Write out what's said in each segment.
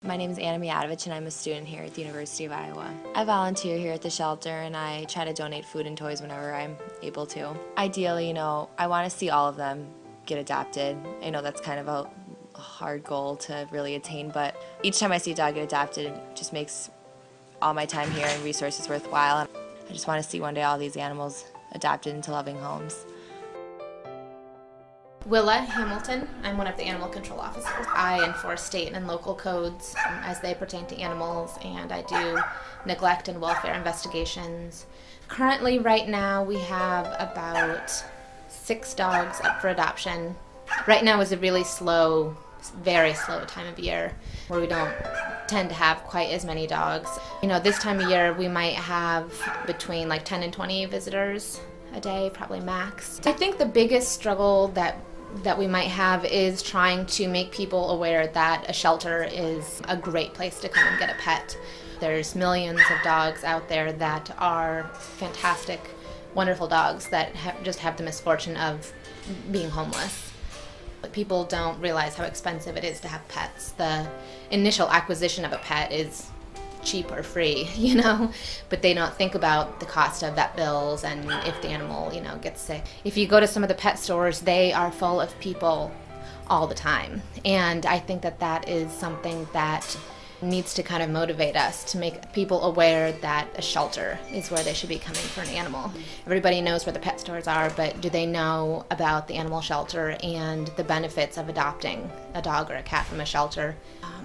My name is Anna Mijatovic and I'm a student here at the University of Iowa. I volunteer here at the shelter and I try to donate food and toys whenever I'm able to. Ideally, I want to see all of them get adopted. I know that's kind of a hard goal to really attain, but each time I see a dog get adopted, it just makes all my time here and resources worthwhile. I just want to see one day all these animals adopted into loving homes. Willa Hamilton. I'm one of the animal control officers. I enforce state and local codes as they pertain to animals, and I do neglect and welfare investigations. Currently, right now, we have about 6 dogs up for adoption. Right now is a really slow, very slow time of year where we don't tend to have quite as many dogs. This time of year we might have between 10 and 20 visitors a day, probably max. I think the biggest struggle that we might have is trying to make people aware that a shelter is a great place to come and get a pet. There's millions of dogs out there that are fantastic, wonderful dogs that just have the misfortune of being homeless. But people don't realize how expensive it is to have pets. The initial acquisition of a pet is cheap or free, but they don't think about the cost of vet bills and if the animal, gets sick. If you go to some of the pet stores, they are full of people all the time. And I think that that is something that needs to kind of motivate us to make people aware that a shelter is where they should be coming for an animal. Everybody knows where the pet stores are, but do they know about the animal shelter and the benefits of adopting a dog or a cat from a shelter?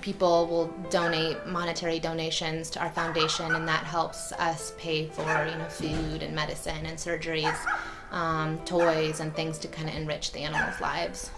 People will donate monetary donations to our foundation, and that helps us pay for food and medicine and surgeries, toys and things to kind of enrich the animals' lives.